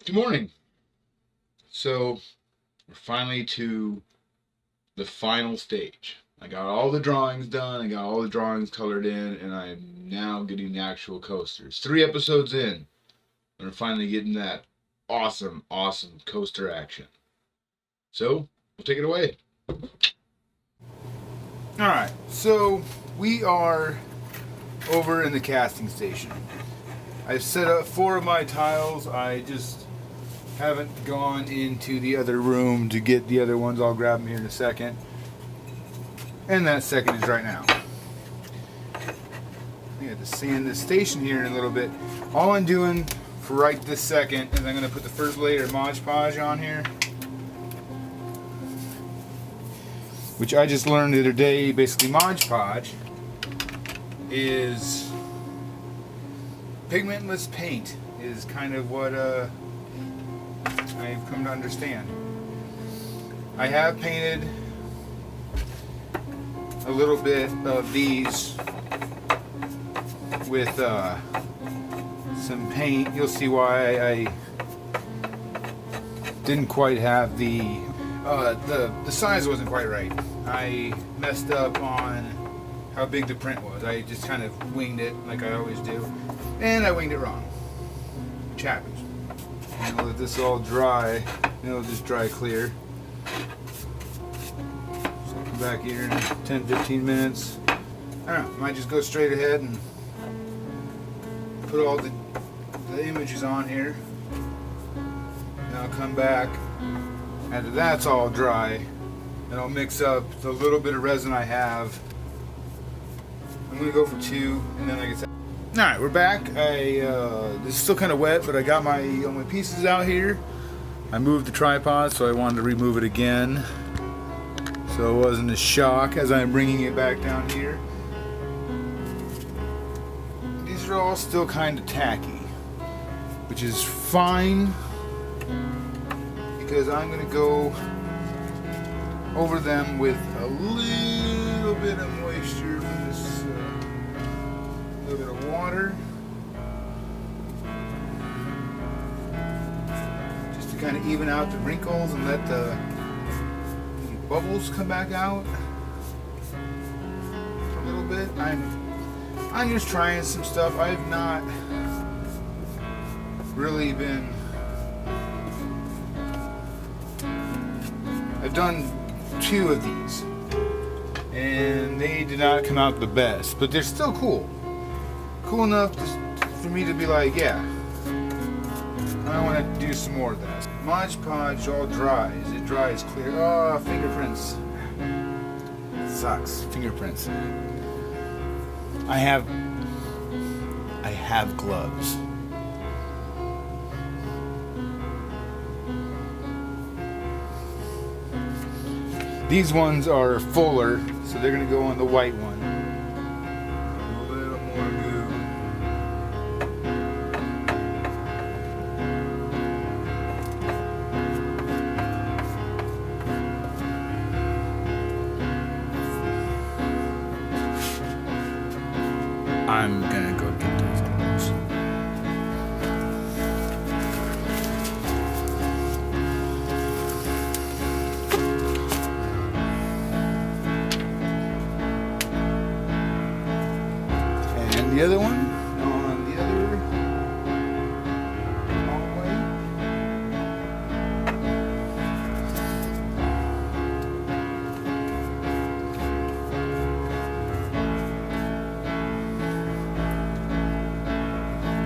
Good morning. So we're finally to the final stage. I got all the drawings done, I got all the drawings colored in, and I'm now getting the actual coasters. 3 episodes in, and we're finally getting that awesome coaster action. So, we'll take it away. Alright, so we are over in the casting station. I've set up 4 of my tiles. I just haven't gone into the other room to get the other ones. I'll grab them here in a second. And that second is right now. I have to sand this station here in a little bit. All I'm doing for right this second is I'm going to put the first layer of Mod Podge on here. Which I just learned the other day. Basically, Mod Podge is pigmentless paint is kind of what I've come to understand. I have painted a little bit of these with some paint. You'll see why I didn't quite have the size wasn't quite right. I messed up on how big the print was. I just kind of winged it like I always do, and I winged it wrong, which happens. I'll let this all dry, and it'll just dry clear. So I'll come back here in 10-15 minutes. I don't know, I might just go straight ahead and put all the images on here. And I'll come back after that's all dry, and I'll mix up the little bit of resin I have. I'm gonna go for 2, and then like I said. Alright, we're back. This is still kind of wet, but I got all my pieces out here. I moved the tripod, so I wanted to remove it again, so it wasn't a shock as I'm bringing it back down here. These are all still kind of tacky, which is fine, because I'm going to go over them with a little bit of moisture from this little bit of water, just to kind of even out the wrinkles and let the bubbles come back out a little bit. I'm just trying some stuff. I've not really been. I've done 2 of these, and they did not come out the best, but they're still cool. Cool enough for me to be like, yeah, I want to do some more of that. Mod Podge all dries. It dries clear. Oh, fingerprints. Sucks. Fingerprints. I have gloves. These ones are fuller, so they're gonna go on the white one. A little more goo. I'm gonna go get those gloves. The other one on the other hallway.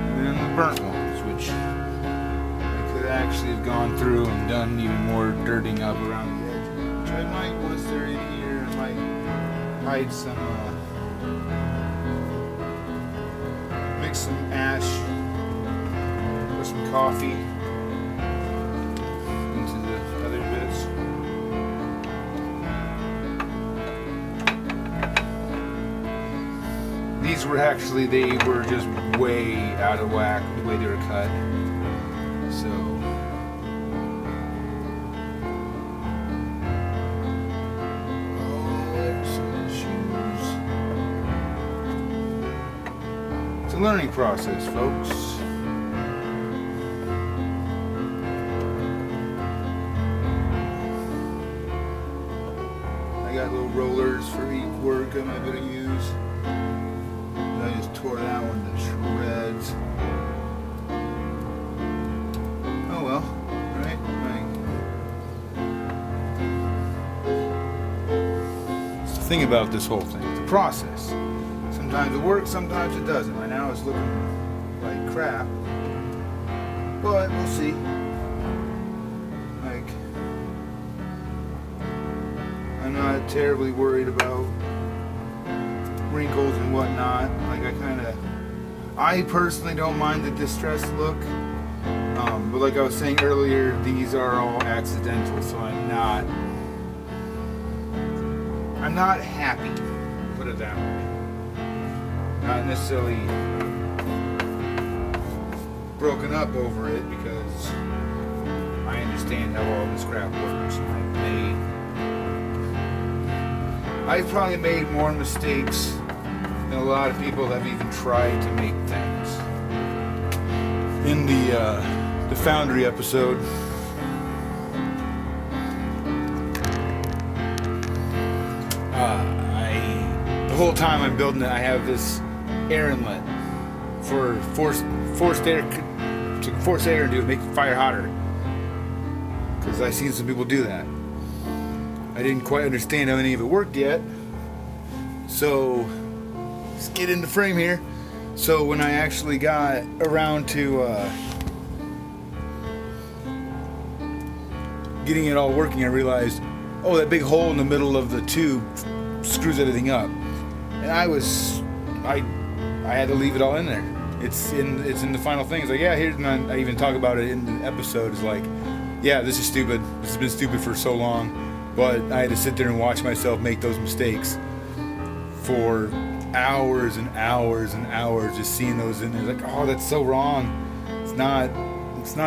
And then the burnt ones, which I could actually have gone through and done even more dirting up around the edge. Which I might, once they're in here, I might hide some mix some ash or some coffee into the other bits. These were actually, they were just way out of whack the way they were cut. So learning process, folks. I got little rollers for each work I'm going to use. I just tore that one to shreds. Oh well, right? It's the thing about this whole thing, it's a process. Sometimes it works, sometimes it doesn't. Right now it's looking like crap, but we'll see. Like, I'm not terribly worried about wrinkles and whatnot. Like, I personally don't mind the distressed look. But like I was saying earlier, these are all accidental, so I'm not happy, put it that way. Not necessarily broken up over it, because I understand how all this crap works. I've probably made more mistakes than a lot of people have even tried to make things. In the Foundry episode, the whole time I'm building it, I have this air inlet for forced air to force air into it, make the fire hotter. Because I've seen some people do that. I didn't quite understand how any of it worked yet. So let's get in the frame here. So when I actually got around to getting it all working, I realized, oh, that big hole in the middle of the tube screws everything up. And I had to leave it all in there. It's in the final thing. It's like, yeah, here's, and I even talk about it in the episode. It's like, yeah, this is stupid. This has been stupid for so long, but I had to sit there and watch myself make those mistakes for hours and hours and hours, just seeing those in there. Like, oh, that's so wrong. It's not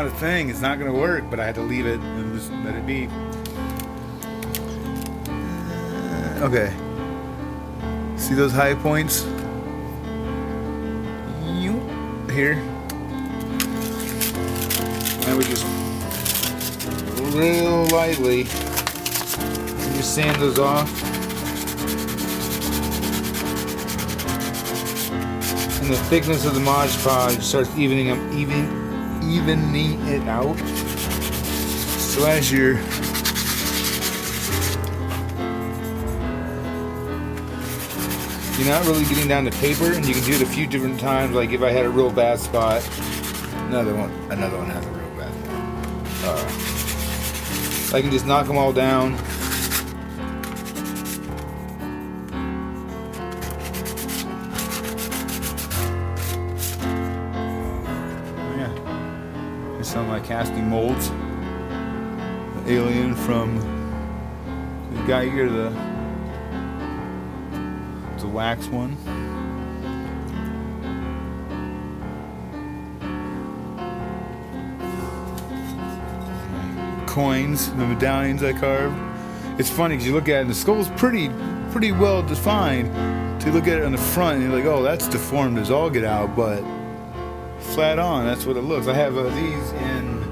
a thing. It's not going to work. But I had to leave it and just let it be. Okay. See those high points? Here. I would just real lightly just sand those off. And the thickness of the Mod Podge starts evening it out. So as you're not really getting down to paper, and you can do it a few different times. Like if I had a real bad spot, another one has a real bad spot. I can just knock them all down. Oh yeah, here's some of my casting molds. The alien from the guy here, the wax one. Coins, the medallions I carved. It's funny because you look at it and the skull's pretty well defined. So you look at it on the front and you're like, oh, that's deformed as all get out, but flat on, that's what it looks. I have these in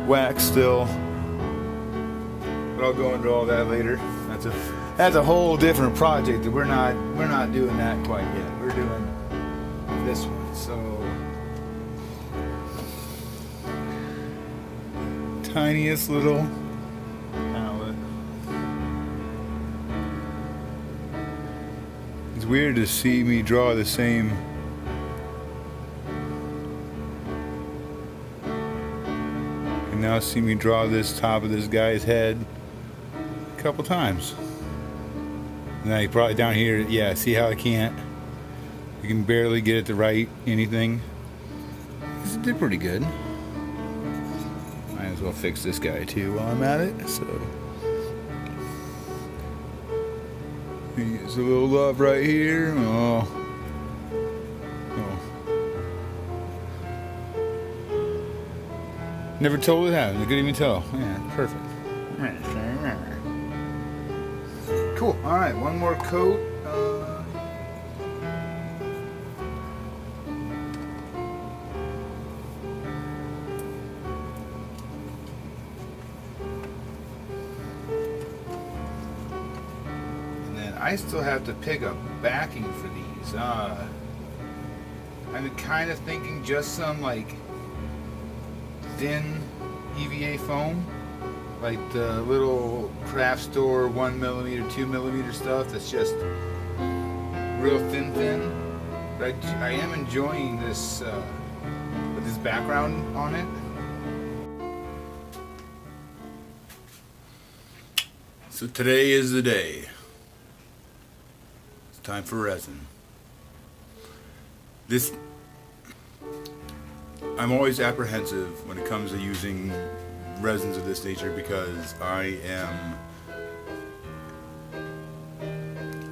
wax still, but I'll go into all that later. That's a whole different project that we're not doing that quite yet. We're doing this one. So tiniest little palette. It's weird to see me draw the same and now see me draw this top of this guy's head a couple times. Now you probably down here, yeah, see how I can't? You can barely get it to write anything. It did pretty good. Might as well fix this guy too while I'm at it. So there's a little love right here. Oh. Never told it happened. I couldn't even tell. Yeah, perfect. Cool. All right, one more coat. I still have to pick a backing for these. I've been kind of thinking just some like thin EVA foam, like the little craft store 1mm, 2mm stuff that's just real thin. But I am enjoying this with this background on it. So today is the day. It's time for resin. I'm always apprehensive when it comes to using resins of this nature because I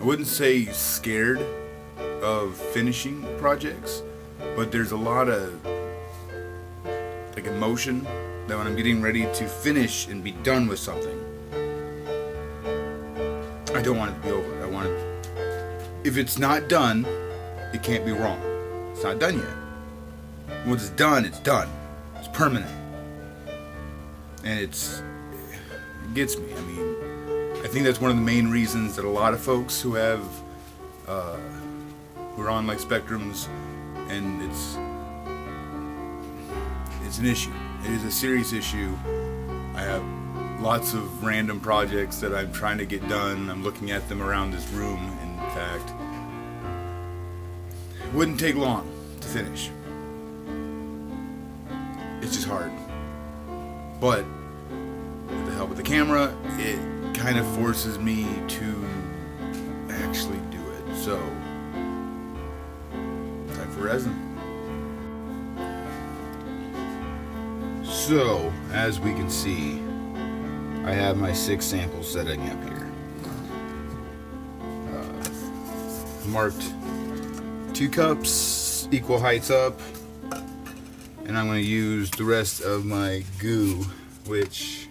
wouldn't say scared of finishing projects, but there's a lot of like emotion that when I'm getting ready to finish and be done with something, I don't want it to be over. I want it, if it's not done, it can't be wrong. It's not done yet. Once it's done, it's done. It's permanent. And it gets me. I mean, I think that's one of the main reasons that a lot of folks who have who are on like spectrums, and it's an issue. It is a serious issue. I have lots of random projects that I'm trying to get done. I'm looking at them around this room, in fact. It wouldn't take long to finish. It's just hard. But with the help of the camera, it kind of forces me to actually do it. So, time for resin. So, as we can see, I have my 6 samples setting up here. Marked 2 cups, equal heights up, and I'm going to use the rest of my goo, which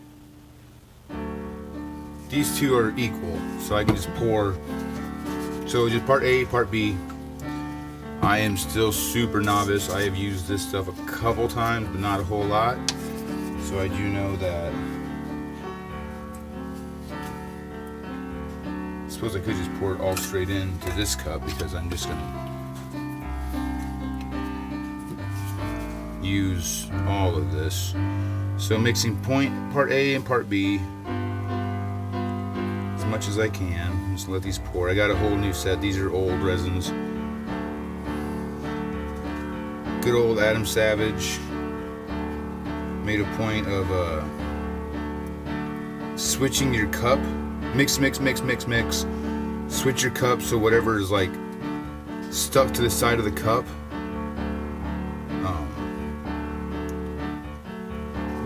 these 2 are equal, so I can just pour. So just part A, part B. I am still super novice. I have used this stuff a couple times, but not a whole lot. So I do know that. I suppose I could just pour it all straight into this cup because I'm just going to use all of this. So mixing part A and part B as much as I can. Just let these pour. I got a whole new set. These are old resins. Good old Adam Savage made a point of switching your cup. Mix. Switch your cup so whatever is like stuck to the side of the cup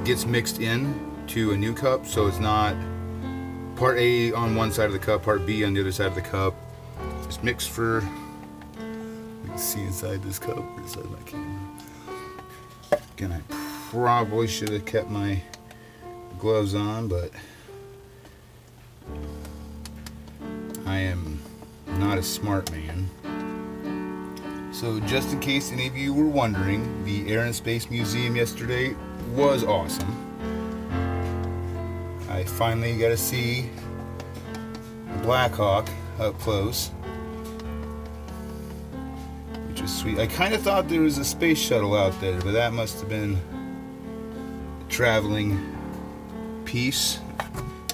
gets mixed in to a new cup, so it's not part A on one side of the cup, part B on the other side of the cup. Just mix for. You can see inside this cup or inside my camera. Again, I probably should have kept my gloves on, but I am not a smart man. So just in case any of you were wondering, the Air and Space Museum yesterday was awesome. I finally got to see Black Hawk up close, which is sweet. I kind of thought there was a space shuttle out there, but that must have been a traveling piece.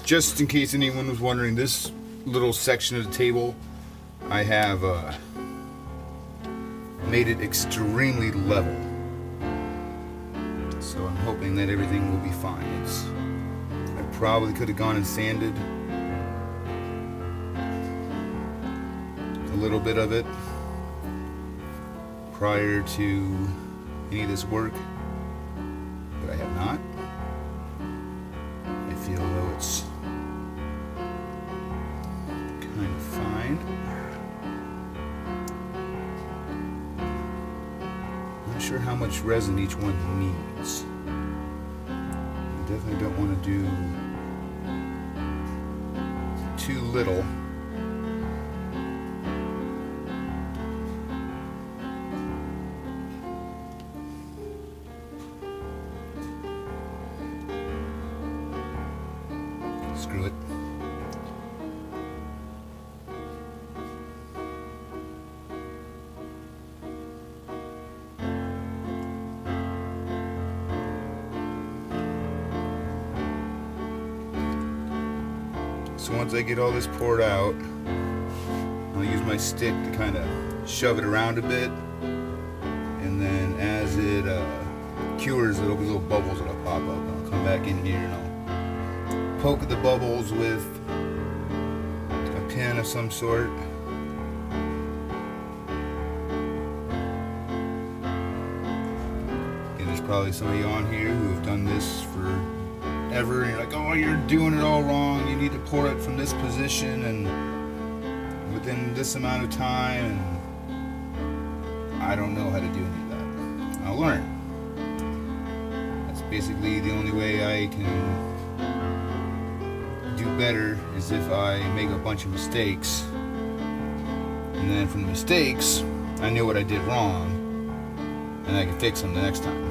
Just in case anyone was wondering, this little section of the table, I have made it extremely level. So I'm hoping that everything will be fine. I probably could have gone and sanded a little bit of it prior to any of this work, but I have not. I feel though it's kind of fine. Not sure how much resin each one needs. I definitely don't want to do too little. Screw it. So once I get all this poured out, I'll use my stick to kind of shove it around a bit, and then as it cures, there'll be little bubbles that'll pop up, and I'll come back in here and I'll poke at the bubbles with a pin of some sort. And there's probably some of you on here who have done this forever, and you're like, oh, you're doing it all wrong, you need to pour it from this position and within this amount of time, and I don't know how to do any of that. I'll learn. That's basically the only way I can do better, is if I make a bunch of mistakes, and then from the mistakes I know what I did wrong and I can fix them the next time.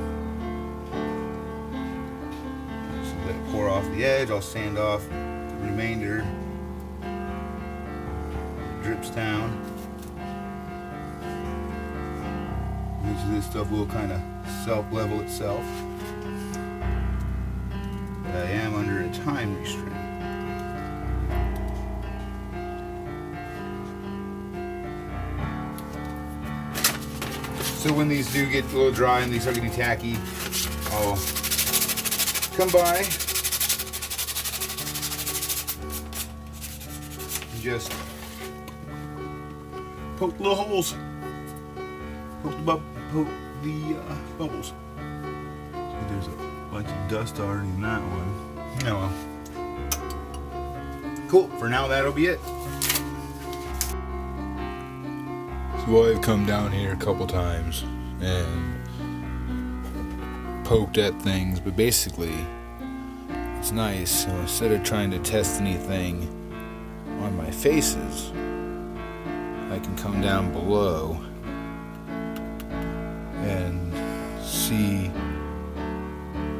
So let it pour off the edge. I'll sand off the remainder. Drips down. Most of this stuff will kind of self-level itself. But I am under a time restraint. So when these do get a little dry and they start getting tacky, I'll come by and just poke the little holes. Poke the bubbles. See, there's a bunch of dust already in that one. Oh well. Cool. For now, that'll be it. So I've come down here a couple times and poked at things, but basically it's nice. So instead of trying to test anything on my faces, I can come down below and see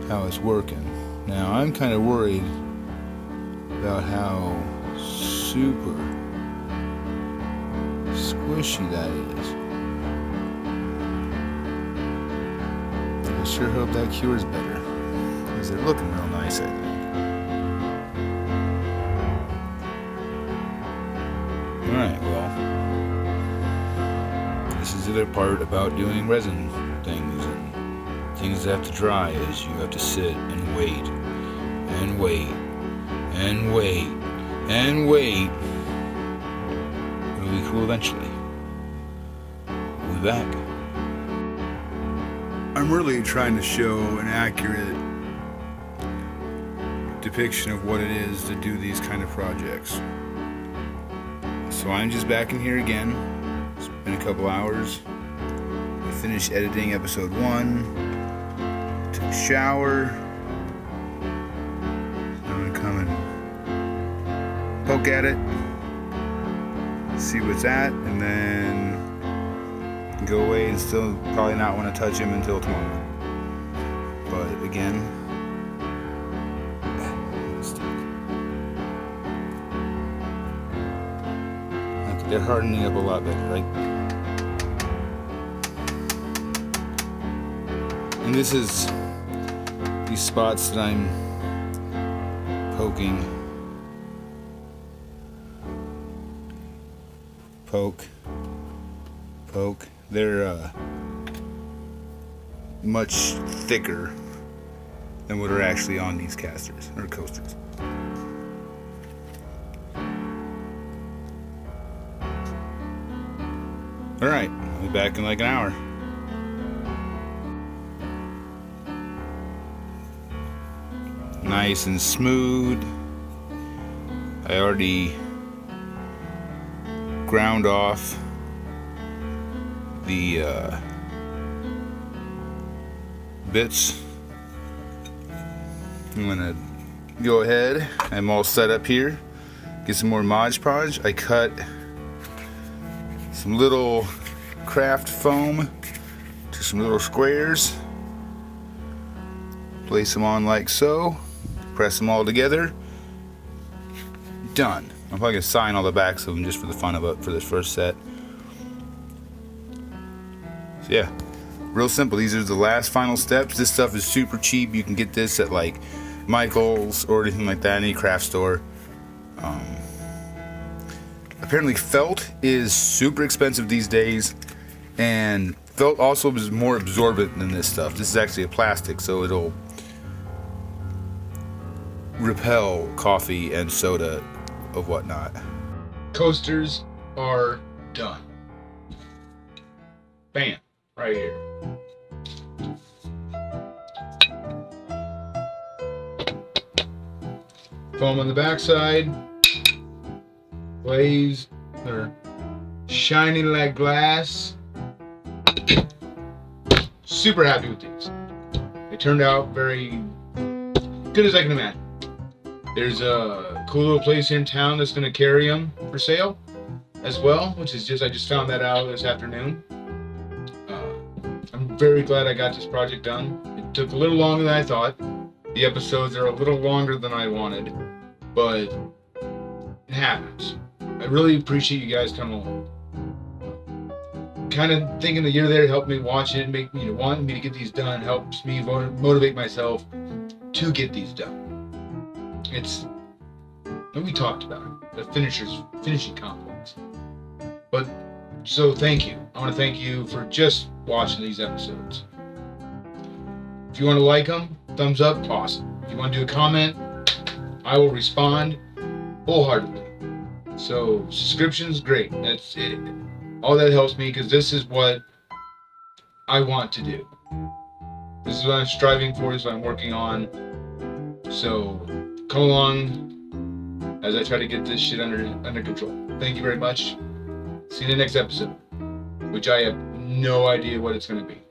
how it's working. Now I'm kind of worried about how super squishy that is. I sure hope that cures better, because they're looking real nice, I think. Alright, well, this is the other part about doing resin things and things that have to dry, is you have to sit and wait and wait and wait and wait. It'll be cool eventually. We'll be back. I'm really trying to show an accurate depiction of what it is to do these kind of projects. So I'm just back in here again. It's been a couple hours. I finished editing episode 1. Took a shower. I'm gonna come and poke at it, see what's at, and then go away and still probably not want to touch him until tomorrow. But again, okay, they're hardening up a lot better, right? And this is these spots that I'm poking. Poke. They're much thicker than what are actually on these casters or coasters. Alright, I'll be back in like an hour. Nice and smooth. I already ground off the bits. I'm gonna go ahead. I'm all set up here. Get some more Mod Podge. I cut some little craft foam to some little squares. Place them on like so. Press them all together. Done. I'm probably gonna sign all the backs of them just for the fun of it for this first set. So yeah, real simple. These are the last final steps. This stuff is super cheap. You can get this at like Michael's or anything like that, any craft store. Apparently felt is super expensive these days, and felt also is more absorbent than this stuff. This is actually a plastic, so it'll repel coffee and soda of whatnot. Coasters are done. Bam, right here. Foam on the backside, glazed, they're shiny like glass. Super happy with these. They turned out very good as I can imagine. There's a cool little place here in town that's going to carry them for sale as well, which is I just found that out this afternoon. I'm very glad I got this project done. It took a little longer than I thought. The episodes are a little longer than I wanted, but it happens. I really appreciate you guys coming along. Kind of thinking that you're there to help me watch it, make me want me to get these done, helps me motivate myself to get these done. And we talked about it, the finishing complex. But so thank you. I want to thank you for just watching these episodes. If you want to like them, thumbs up, awesome. If you want to do a comment, I will respond wholeheartedly. So subscriptions, great. That's it. All that helps me because this is what I want to do. This is what I'm striving for. This is what I'm working on. So come along as I try to get this shit under control. Thank you very much. See you in the next episode, which I have no idea what it's going to be.